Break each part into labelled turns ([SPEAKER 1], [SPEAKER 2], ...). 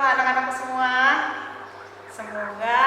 [SPEAKER 1] anak-anakku semua. Semoga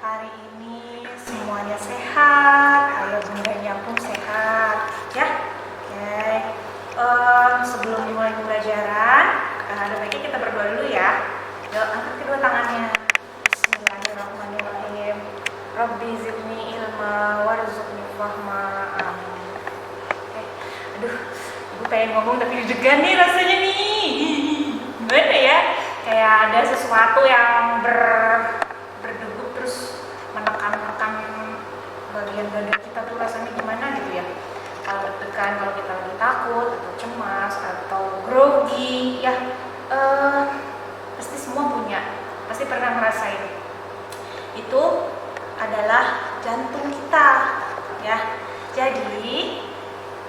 [SPEAKER 1] hari ini semuanya sehat, ayah bundanya pun sehat, ya. Oke. Sebelum dimulai pembelajaran, ada baiknya kita berdoa dulu ya. Yuk, angkat kedua tangannya. Bismillahirrahmanirrahim. Rabbi zidni ilma warzuqni fahma. Amin. Oke. Aduh, ibu pengen ngomong tapi deg-degan nih rasanya nih. Gimana ya? Kayak ada sesuatu yang berdegup terus menekan-nekan bagian dada kita tuh rasanya gimana gitu ya. Kalau deg-degan, kalau kita lagi takut atau cemas atau grogi ya, pasti semua punya, pasti pernah ngerasain. Itu adalah jantung kita ya. Jadi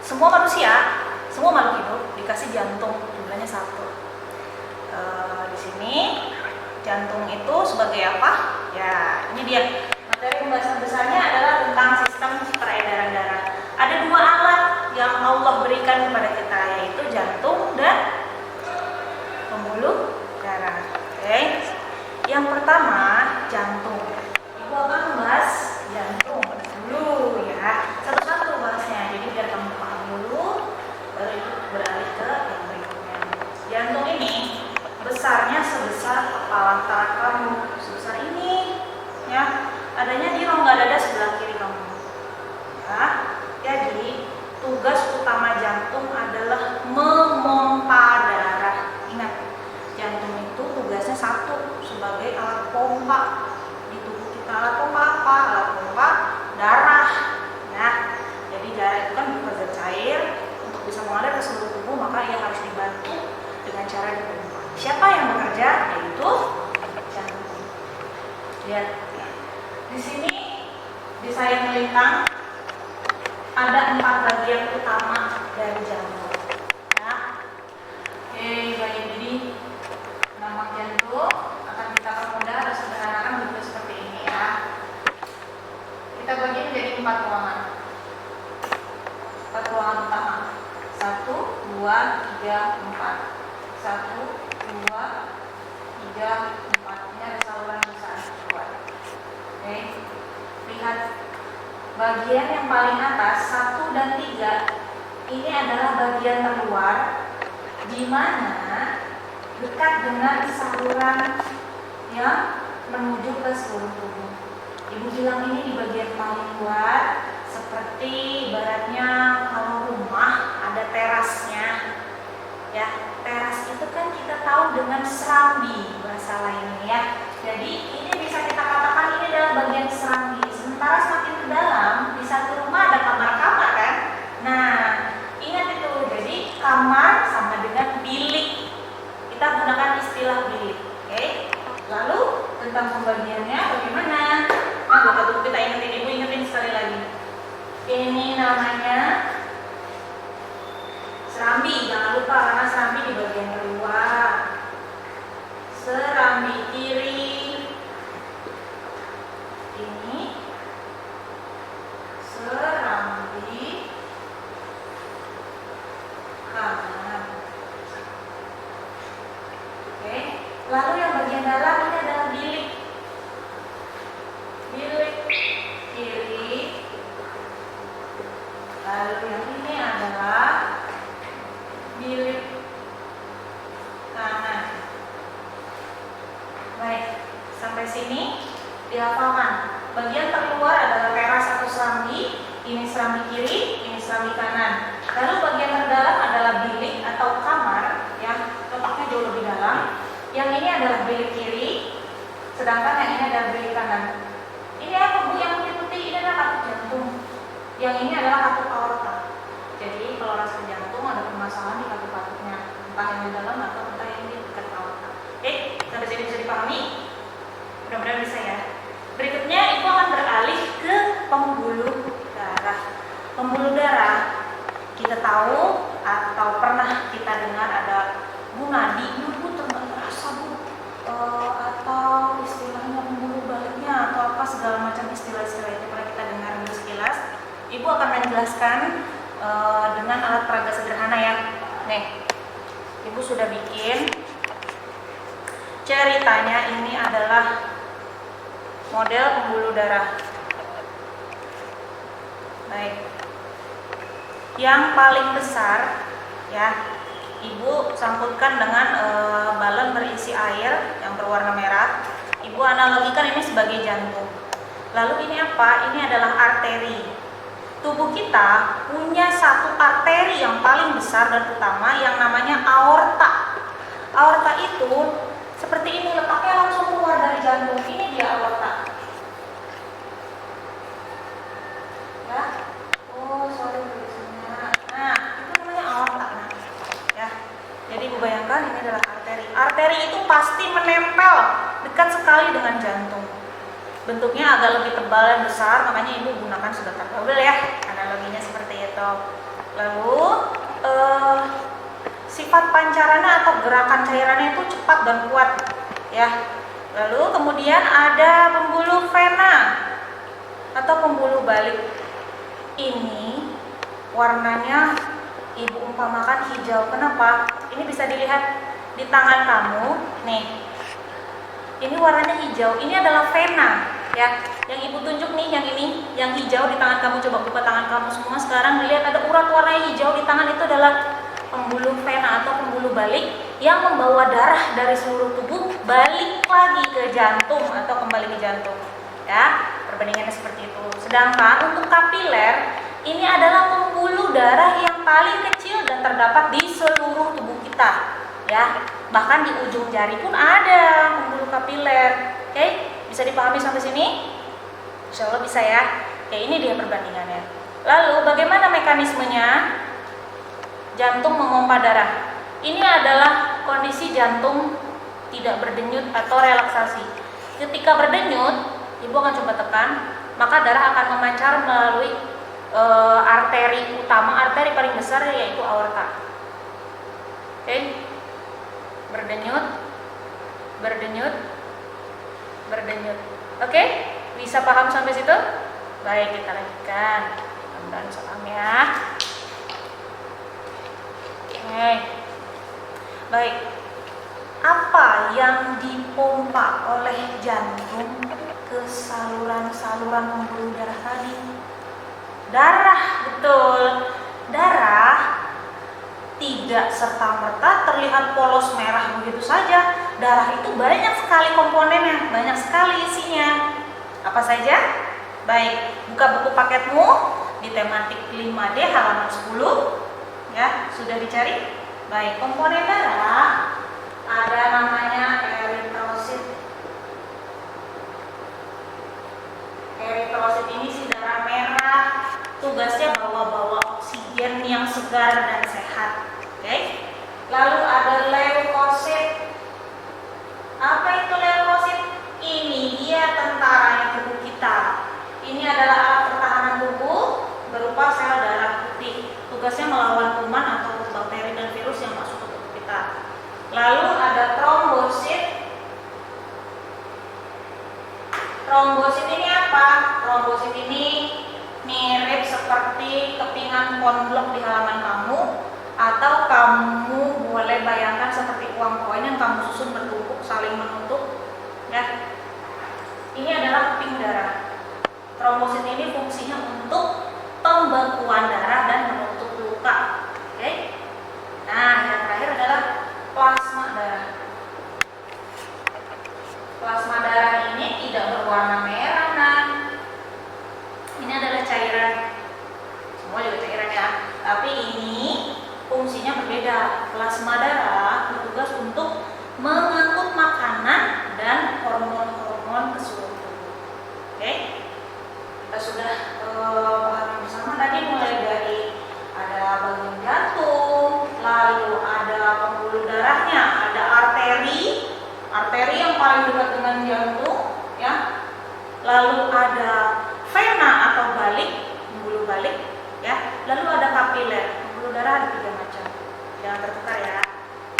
[SPEAKER 1] semua manusia, semua makhluk hidup dikasih jantung, jumlahnya 1. Di sini jantung itu sebagai apa? Ya, ini dia. Materi pembahasan besarnya adalah tentang sistem peredaran darah. Ada 2 alat yang Allah berikan kepada kita, yaitu jantung dan pembuluh darah. Oke. Yang pertama, jantung. Ibu akan membahas jantung dulu ya. Satu-satu bahasnya. Jadi biar kamu paham dulu, baru itu beralih ke yang berikutnya. Jantung ini besarnya sebesar kepala tangan kamu, sebesar ini ya, adanya di rongga dada sebelah kiri kamu ya. Jadi tugas utama jantung adalah memompa darah. Ingat, jantung itu tugasnya 1, sebagai alat pompa di tubuh kita. Alat pompa apa? Alat pompa darah ya. Jadi darah itu kan bukan zat cair, untuk bisa mengalir ke seluruh tubuh maka ia harus dibantu dengan cara dipompa. Siapa yang bekerja? Yaitu jantung. Lihat, di sini di sayap melintang ada 4 bagian utama dari jantung. Ya. Oke, baik. Jadi nama jantung akan kita permudah atau sederhanakan bentuk seperti ini ya. Kita bagi menjadi 4 ruangan. 4 ruangan utama. 1, 2, 3, 4. 1, 2, 3, 4. Ini ada saluran besar keluar. Oke. Lihat bagian yang paling atas 1 dan 3. Ini adalah bagian terluar di mana dekat dengan saluran yang menuju ke seluruh tubuh. Ibu bilang ini di bagian paling luar, seperti ibaratnya kalau rumah ada terasnya. Ya, teras itu kan kita tahu dengan serambi bahasa lainnya ya. Jadi ini bisa kita katakan ini adalah bagian serambi. Sementara semakin ke dalam di satu rumah ada kamar-kamar kan. Nah, ingat itu. Jadi kamar sama dengan bilik. Kita gunakan istilah bilik. Oke. Lalu tentang pembagiannya bagaimana? Nah, Bapak kita ingetin, Ibu ingetin sekali lagi. Ini namanya serambi, jangan lupa karena serambi di bagian luar. Serambi kiri ini, serambi kanan. Oke, lalu yang bagian dalam ini adalah bilik. Bilik kiri. Lalu yang ini adalah bilik kanan. Baik, sampai sini dihafalkan. Bagian terluar adalah teras atau serambi. Ini serambi kiri, ini serambi kanan. Lalu bagian terdalam adalah bilik atau kamar yang letaknya jauh lebih dalam. Yang ini adalah bilik kiri, sedangkan yang ini adalah bilik kanan. Ini apa Bu yang putih? Ini adalah katup jantung. Yang ini adalah katup aorta. Jadi kalau rasa jantung ada permasalahan di katup-katupnya, entah yang di dalam atau entah yang di dekat aorta. Oke, sampai sini bisa dipahami? Mudah-mudahan bisa ya. Berikutnya Ibu akan beralih ke pembuluh darah. Pembuluh darah kita tahu atau pernah kita dengar ada Bu nadi, Bu nggak terasa Bu, atau istilahnya pembuluh baliknya atau apa segala macam istilah-istilah itu pernah kita dengar dulu sekilas. Ibu akan menjelaskan dengan alat peraga sederhana ya. Nih, Ibu sudah bikin ceritanya ini adalah model pembuluh darah. Baik. Yang paling besar ya, Ibu sangkutkan dengan balon berisi air yang berwarna merah. Ibu analogikan ini sebagai jantung. Lalu ini apa? Ini adalah arteri. Tubuh kita punya satu arteri yang paling besar dan utama yang namanya aorta. Aorta itu seperti ini, letaknya langsung keluar dari jantung. Ini dia aorta. Ya. Oh, sorry tulisannya. Nah, itu namanya aorta. Nah, ya. Jadi Ibu bayangkan ini adalah arteri. Arteri itu pasti menempel dekat sekali dengan jantung. Bentuknya agak lebih tebal dan besar, makanya Ibu gunakan sedotan bubble ya. Analoginya seperti itu. Lalu sifat pancarannya atau gerakan cairannya itu cepat dan kuat ya. Lalu kemudian ada pembuluh vena atau pembuluh balik. Ini warnanya Ibu umpamakan hijau. Kenapa? Ini bisa dilihat di tangan kamu nih. Ini warnanya hijau. Ini adalah vena ya. Yang Ibu tunjuk nih, yang ini, yang hijau di tangan kamu. Coba buka tangan kamu semua sekarang. Dilihat ada urat warnanya hijau di tangan, itu adalah pembuluh vena atau pembuluh balik yang membawa darah dari seluruh tubuh balik lagi ke jantung atau kembali ke jantung ya. Perbandingannya seperti itu. Sedangkan untuk kapiler, ini adalah pembuluh darah yang paling kecil dan terdapat di seluruh tubuh kita ya. Bahkan di ujung jari pun ada pembuluh kapiler. Oke, bisa dipahami sampai sini? Insya Allah bisa ya. Oke, ini dia perbandingannya. Lalu bagaimana mekanismenya? Jantung memompa darah. Ini adalah kondisi jantung tidak berdenyut atau relaksasi. Ketika berdenyut, Ibu akan coba tekan, maka darah akan memancar melalui arteri utama, arteri paling besar yaitu aorta. Oke. Berdenyut, berdenyut, berdenyut. Oke? Bisa paham sampai situ? Baik, kita lanjutkan. Mudah-mudahan paham ya. Oke. Baik. Apa yang dipompa oleh jantung ke saluran-saluran pembuluh darah tadi? Darah, betul. Darah tidak serta-merta terlihat polos merah begitu saja. Darah itu banyak sekali komponennya, banyak sekali isinya. Apa saja? Baik, buka buku paketmu di tematik 5D halaman 10. Ya, sudah dicari? Baik, komponen darah ada namanya eritrosit. Eritrosit ini si darah merah, tugasnya bawa-bawa oksigen yang segar dan sehat. Oke? Lalu ada leukosit. Apa itu leukosit? Ini dia tentaranya tubuh kita. Ini adalah alat pertahanan tubuh berupa sel darah putih. Tugasnya melawan kuman atau bakteri dan virus yang masuk ke tubuh kita. Lalu ada trombosit. Trombosit ini apa? Trombosit ini mirip seperti kepingan konblok di halaman kamu, atau kamu boleh bayangkan seperti uang koin yang kamu susun bertumpuk saling menutup ya. Ini adalah keping darah. Trombosit ini fungsinya untuk pembekuan darah dan menutup luka. Oke? Nah, yang terakhir adalah plasma darah. Plasma darah ini tidak berwarna merah, nah. Ini adalah cairan. Semua juga cairan ya. Tapi ini fungsinya berbeda. Plasma darah bertugas untuk mengangkut makanan dan hormon-hormon ke seluruh tubuh. Oke? Kita sudah pahami bersama tadi, mulai dari ada bagian jantung, lalu ada pembuluh darahnya, ada arteri, arteri yang paling dekat dengan jantung, ya. Lalu ada vena atau balik, pembuluh balik, ya. Lalu ada kapiler, pembuluh darah ada 3 macam. Jangan tertukar ya.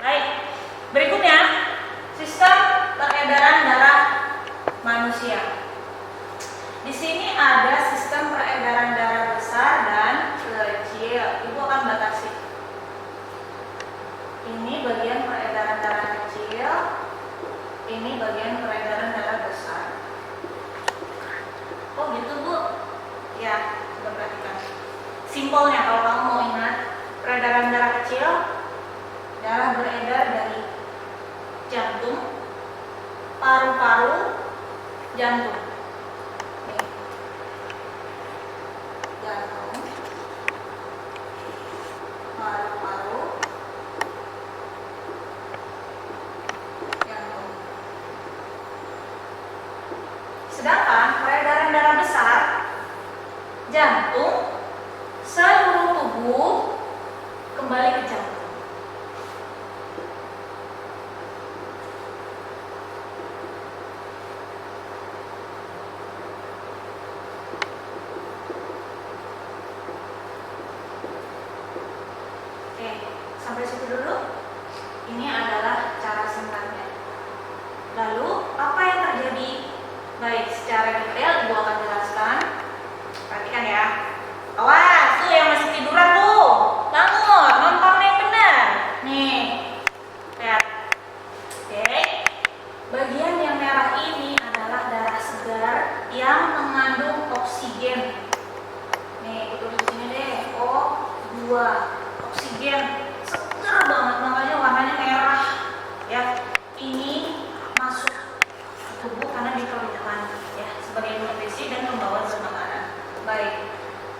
[SPEAKER 1] Baik. Berikutnya, sistem peredaran darah manusia. Di sini ada sistem peredaran darah besar dan kecil. Ibu akan batasi. Ini bagian peredaran darah kecil. paru-paru, jantung. Jantung, paru-paru, jantung. Sedangkan peredaran darah besar, jantung, seluruh tubuh kembali ke jantung. Oke, sampai situ dulu. Ini adalah cara singkatnya. Lalu, apa yang terjadi? Baik, secara detail Ibu akan jelaskan. Perhatikan ya. Awas, tuh yang masih tiduran tuh. Bangun, nonton yang benar. Nih, lihat. Oke, bagian yang merah ini adalah darah segar yang mengandung oksigen. Nih, aku tulis di sini deh. O2. Oksigen segar banget, makanya warnanya merah ya. Ini masuk ke tubuh karena diperlukan ya sebagai nutrisi dan pembawa zat makanan. Baik,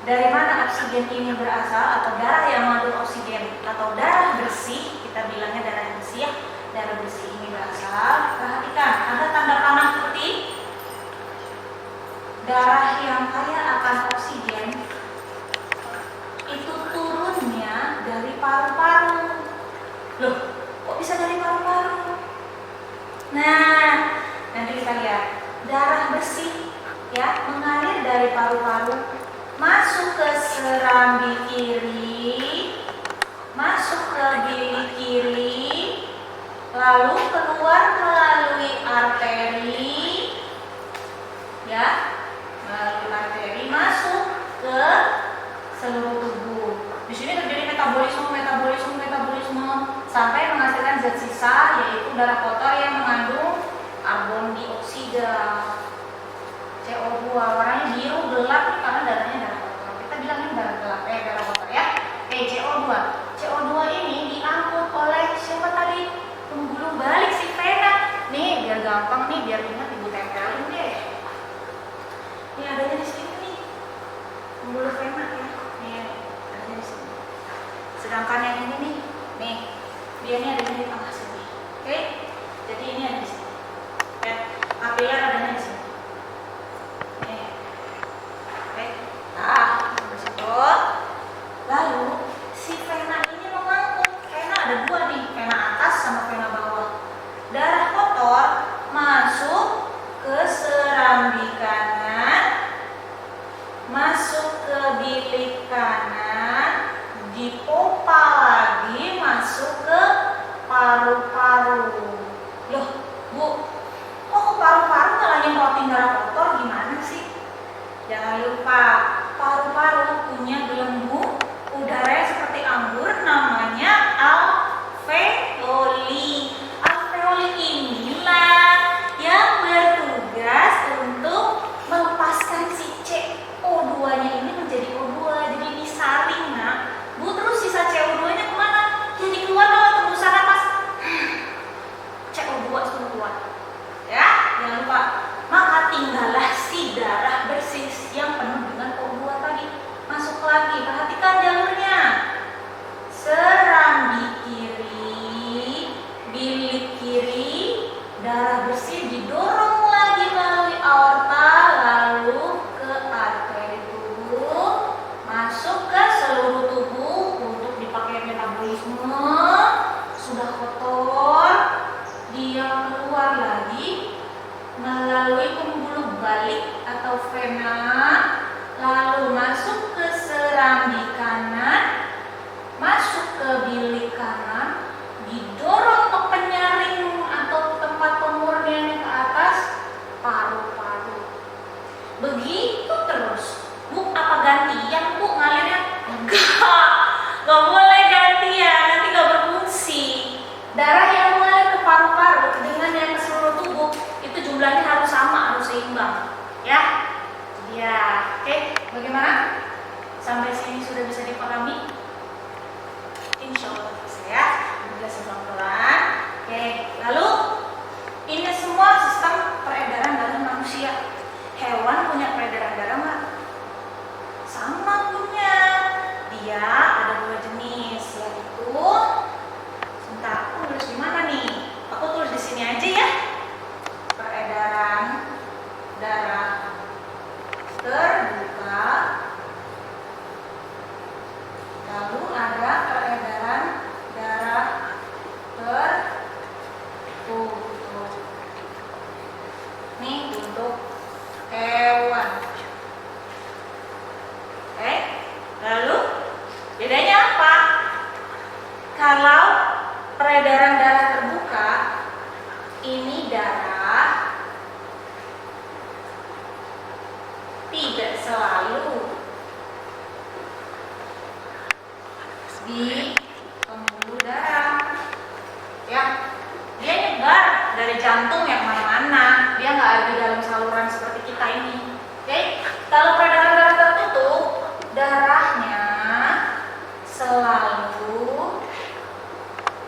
[SPEAKER 1] dari mana oksigen ini berasal atau darah yang mengandung oksigen atau darah bersih, kita bilangnya darah bersih ya. Darah bersih ini berasal, perhatikan ada tanda panah putih. Darah yang kaya akan oksigen itu turunnya dari paru-paru. Loh, kok bisa dari paru-paru? Nah, nanti kita lihat. Darah bersih ya mengalir dari paru-paru masuk ke serambi kiri, masuk ke bilik kiri, lalu keluar melalui arteri ya, melalui arteri masuk ke seluruh tubuh. Di sini terjadi metabolisme sampai menghasilkan zat sisa, yaitu darah kotor yang mengandung karbon dioksida, CO2. Warnanya biru gelap karena darahnya darah kotor. Kita bilangnya darah gelap, darah kotor ya. CO2. CO2 ini diangkut oleh siapa tadi? Pembuluh balik si vena. Nih, biar gampang nih, biar ingat Ibu tempelin deh. Ini adanya di sini nih. Pembuluh vena ya. Nih, adanya di sini. Sedangkan yang ini nih, dia ini adanya di tengah sini. Oke? Jadi ini ada di sini. Ya, kapiler adanya di sini. Nih. Oke. Nah, sampai situ. Lalu si vena ini mengangkut. Vena ada dua nih, vena atas sama vena bawah. Darah kotor masuk ke serambi kanan, masuk ke bilik kanan, dipompa lagi masuk ke paru-paru. Loh, Bu, kok paru-paru malah nyemprotin darah kotor, gimana sih? Jangan lupa, paru-paru punya gelembung udara yang seperti anggur, namanya alveoli. Alveoli inilah yang bertugas untuk melepaskan si CO2-nya ini menjadi O2, jadi disaring. Nah, Bu, terus sisa CO2-nya kemana? Jadi keluar lewat tembusan napas. CO2 semua keluar. Ya, jangan lupa. Maka tinggallah si darah bersih yang penuh dengan O2 tadi. Masuk lagi, perhatikan jalurnya. Serambi kiri, bilik kiri, darah bersih didorong lagi melalui aorta, lalu ke arteri tubuh, masuk ke seluruh tubuh untuk dipakai metabolisme. Sudah kotor, dia keluar lagi melalui pembuluh balik atau vena, lalu masuk ke serambi kanan, masuk ke bilik kanan, didorong ke penyaring atau tempat pemurniannya ke atas, paru-paru. Begitu terus. Bu, apa gantian Bu ngalirnya? Nggak boleh gantian, nanti nggak berfungsi. Darah yang mengalir ke paru-paru dengan yang ke seluruh tubuh itu jumlahnya harus sama, harus seimbang. Ya, ya, oke. Bagaimana? Sampai sini sudah bisa dipahami? Insya Allah. tidak selalu di pembuluh darah. Ya, dia nyebar dari jantung yang mana-mana. Dia nggak ada di dalam saluran seperti kita ini. Oke, kalau peredaran darah tertutup, darahnya selalu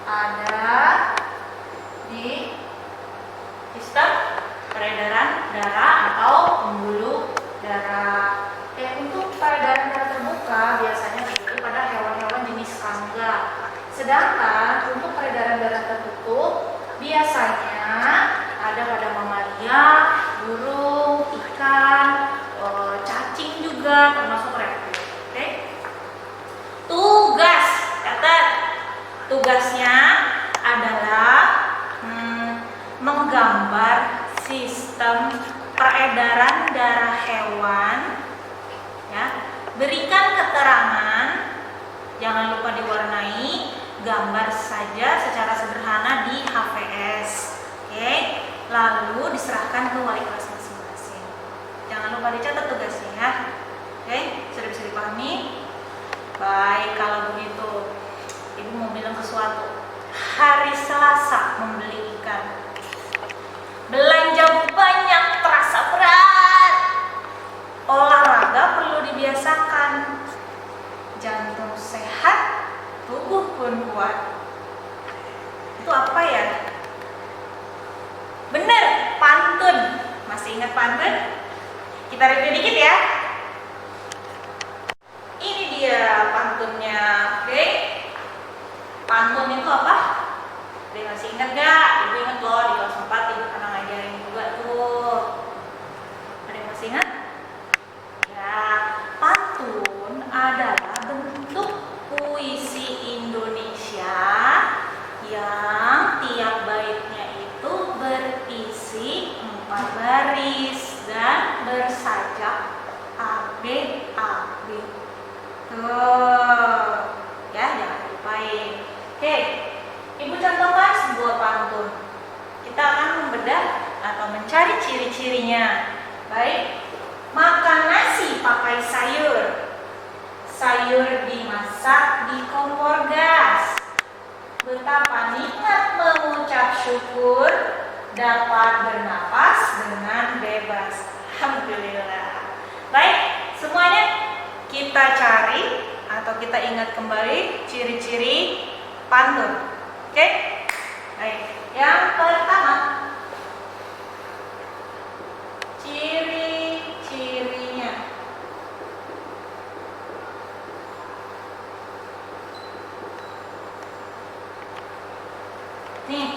[SPEAKER 1] ada di sistem peredaran darah atau pembuluh darah. Untuk peredaran darah terbuka biasanya terjadi pada hewan-hewan jenis serangga. Sedangkan untuk peredaran darah tertutup biasanya ada pada mamalia, burung, ikan, cacing juga termasuk reptil. Oke. Tugas, catat. Tugasnya adalah menggambar sistem peredaran darah hewan. Ya, berikan keterangan, jangan lupa diwarnai, gambar saja secara sederhana di HVS. Oke, lalu diserahkan ke wali kelas masing-masing. Jangan lupa dicatat tugasnya ya. Oke, sudah bisa dipahami? Baik, kalau begitu Ibu mau bilang sesuatu. Hari Selasa membeli ikan, belanja banyak terasa berat. Olahraga perlu dibiasakan. Jantung sehat, tubuh pun kuat. Itu apa ya? Bener, pantun. Masih ingat pantun? Kita review dikit ya. Ini dia pantunnya. Oke. Pantun itu apa? Dia masih ingat gak? Ibu ingat loh, di kelas 4 Ibu pernah ngajarin juga tuh. Ada yang masih ingat? Ya, pantun adalah bentuk puisi Indonesia yang tiap baitnya itu berisi 4 baris dan bersajak ABAB. Tuh, ya jangan lupain. Oke, Ibu contohkan sebuah pantun. Kita akan membedah atau mencari ciri-cirinya. Baik, makan nasi pakai sayur. Sayur dimasak di kompor gas. Betapa nikmat mengucap syukur, dapat bernapas dengan bebas. Alhamdulillah. Baik, semuanya kita cari atau kita ingat kembali ciri-ciri pantun. Oke? Baik, yang pertama, ciri-cirinya. Nih,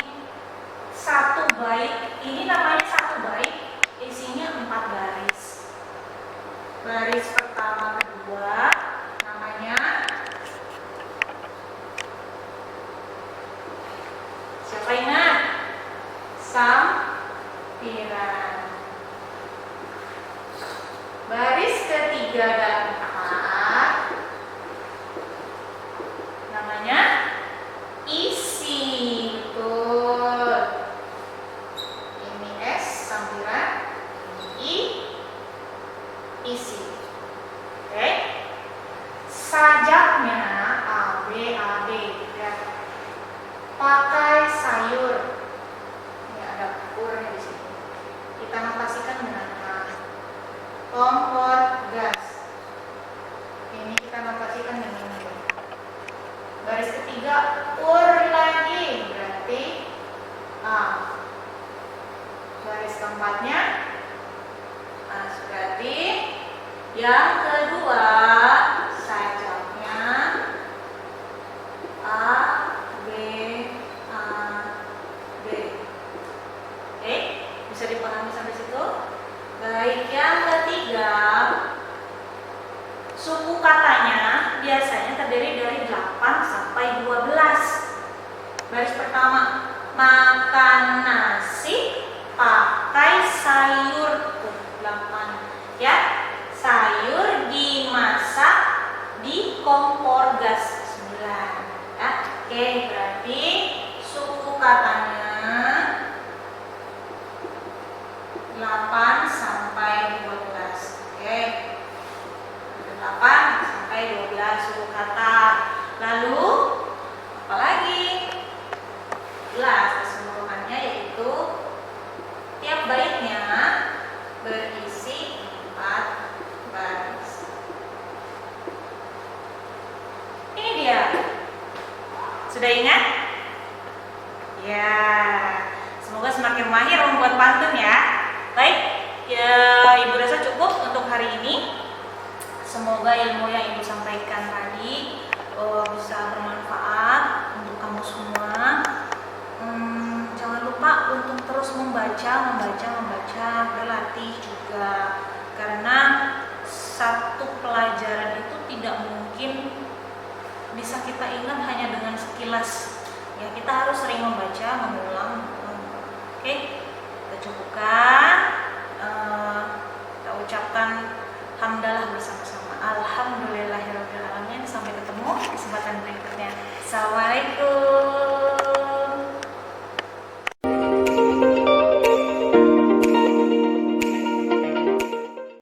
[SPEAKER 1] satu bait, ini namanya satu bait, isinya 4 baris. Baris pertama, kedua, namanya siapa ingat? Sampiran. Baris ketiga dan keempat, namanya isi. Betul. Ini S sampiran, ini I isi. Oke. Sajaknya ABAB ya. Pakai sayur. Ini ada kurnya di sini. Kita notasikan dengan A. Kompor gas. Ini kita notasikan dengan B. Baris ketiga lagi, berarti A. Baris keempatnya A, berarti yang kedua sajaknya A, B, A, B. Oke, bisa dipahami sampai situ? Baik, yang ketiga, suku katanya biasanya terdiri dari 8 sampai 12. Baris pertama, makan nasi pakai sayur. 8 ya. Sayur dimasak di kompor gas. 9 ya. Oke, berarti suku katanya 8 sampai 12. Oke. pelajaran ya. Baik, ya Ibu rasa cukup untuk hari ini. Semoga ilmu yang Ibu sampaikan tadi bisa bermanfaat untuk kamu semua. Jangan lupa untuk terus membaca, berlatih juga. Karena satu pelajaran itu tidak mungkin bisa kita ingat hanya dengan sekilas. Ya, kita harus sering membaca, mengulang. Oke, kita cukupkan. Kita ucapkan hamdalah bersama-sama. Alhamdulillahirobbilalamin. Sampai ketemu kesempatan berikutnya. Assalamualaikum.